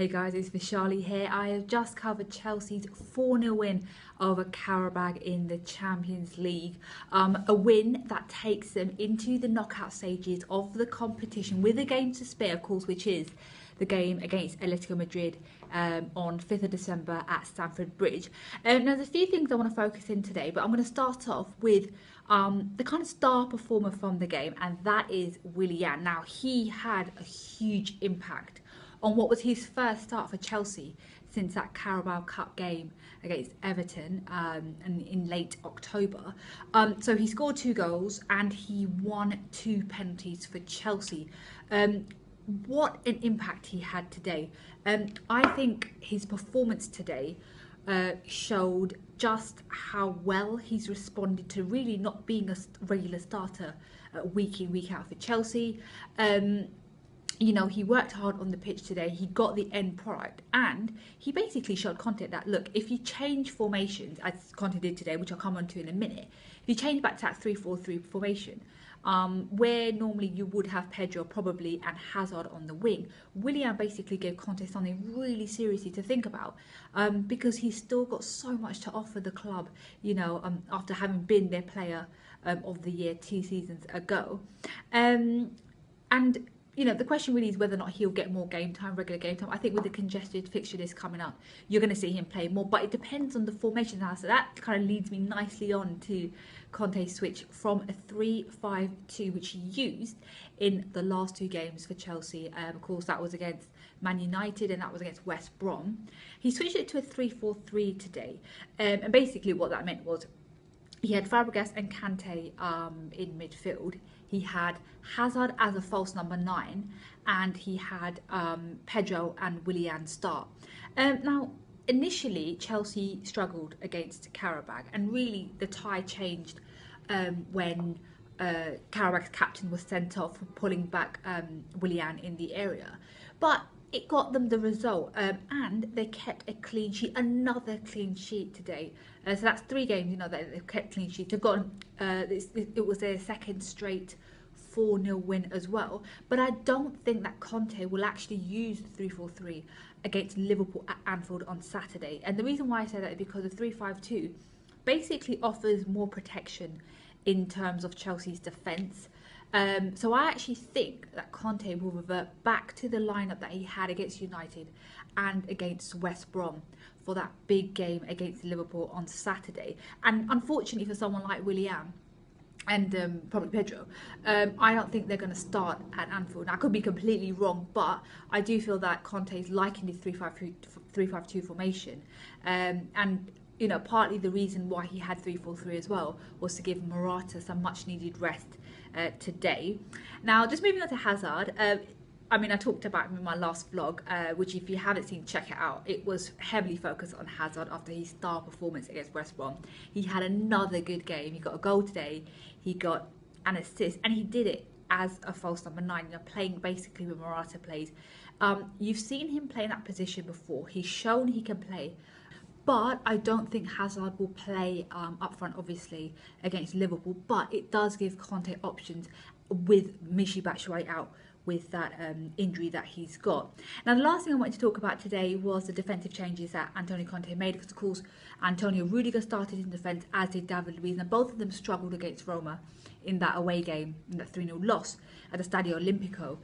Hey guys, it's Vishali here. I have just covered Chelsea's 4-0 win over Qarabag in the Champions League. A win that takes them into the knockout stages of the competition with a game to spare, of course, which is the game against Atletico Madrid on 5th of December at Stamford Bridge. Now, there's a few things I want to focus in today, but I'm going to start off with the kind of star performer from the game, and that is Willian. Now, he had a huge impact on what was his first start for Chelsea since that Carabao Cup game against Everton in late October. So he scored 2 goals and he won 2 penalties for Chelsea. What an impact he had today. I think his performance today showed just how well he's responded to really not being a regular starter week in, week out for Chelsea. You know, he worked hard on the pitch today, he got the end product, and he basically showed Conte that, look, if you change formations, as Conte did today, which I'll come on to in a minute, if you change back to that 3-4-3 formation, where normally you would have Pedro probably and Hazard on the wing, Willian basically gave Conte something really seriously to think about, because he's still got so much to offer the club, you know, after having been their player of the year 2 seasons ago. And you know, the question really is whether or not he'll get more game time, regular game time. I think with the congested fixture list coming up, you're going to see him play more, but it depends on the formation now. So that kind of leads me nicely on to Conte's switch from a 3-5-2, which he used in the last 2 games for Chelsea. Of course, that was against Man United and that was against West Brom. He switched it to a 3-4-3 today. And basically what that meant was he had Fabregas and Conte in midfield. He had Hazard as a false number 9, and he had Pedro and Willian start. Now, initially, Chelsea struggled against Qarabag, and really the tie changed when Qarabag's captain was sent off for pulling back Willian in the area. But it got them the result, and they kept a clean sheet, another clean sheet today. So that's 3 games, you know, that they've kept clean sheet. They've got, it was their second straight 4-0 win as well. But I don't think that Conte will actually use the 3-4-3 against Liverpool at Anfield on Saturday. And the reason why I say that is because the 3-5-2 basically offers more protection in terms of Chelsea's defence. So I actually think that Conte will revert back to the lineup that he had against United and against West Brom for that big game against Liverpool on Saturday. And unfortunately for someone like Willian and probably Pedro, I don't think they're going to start at Anfield. Now, I could be completely wrong, but I do feel that Conte is liking this 3-5-2 formation. And you know, partly the reason why he had 3-4-3 as well was to give Morata some much needed rest today. Now, just moving on to Hazard. I mean, I talked about him in my last vlog, which if you haven't seen, check it out. It was heavily focused on Hazard after his star performance against West Brom. He had another good game. He got a goal today. He got an assist, and he did it as a false number 9, you know, playing basically where Morata plays. You've seen him play in that position before. He's shown he can play. But I don't think Hazard will play up front, obviously, against Liverpool. But it does give Conte options with Michy Batshuayi out with that injury that he's got. Now, the last thing I wanted to talk about today was the defensive changes that Antonio Conte made. Because, of course, Antonio Rudiger started in defence, as did David Luiz. And both of them struggled against Roma in that away game, in that 3-0 loss at the Stadio Olimpico.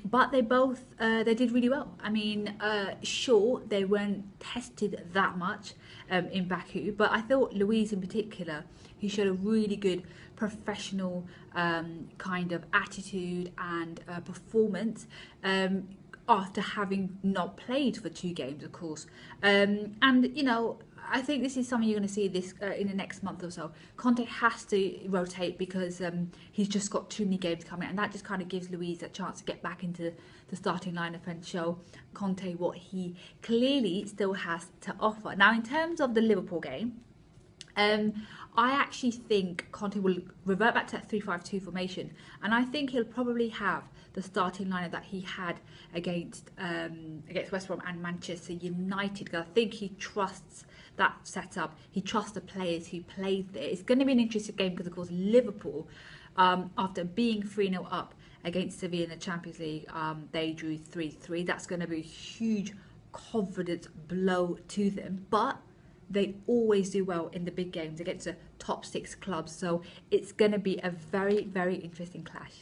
But they both, they did really well. I mean, sure, they weren't tested that much in Baku, but I thought Luiz in particular, he showed a really good professional kind of attitude and performance after having not played for 2 games, of course. And, you know, I think this is something you're going to see this in the next month or so. Conte has to rotate because he's just got too many games coming, and that just kind of gives Luiz a chance to get back into the starting lineup and show Conte what he clearly still has to offer. Now, in terms of the Liverpool game, I actually think Conte will revert back to that 3-5-2 formation, and I think he'll probably have the starting lineup that he had against West Brom and Manchester United, because I think he trusts that setup. He trusts the players who played there. It's going to be an interesting game because, of course, Liverpool, after being 3-0 up against Sevilla in the Champions League, they drew 3-3. That's going to be a huge confidence blow to them. But they always do well in the big games against the top 6 clubs. So it's going to be a very, very interesting clash.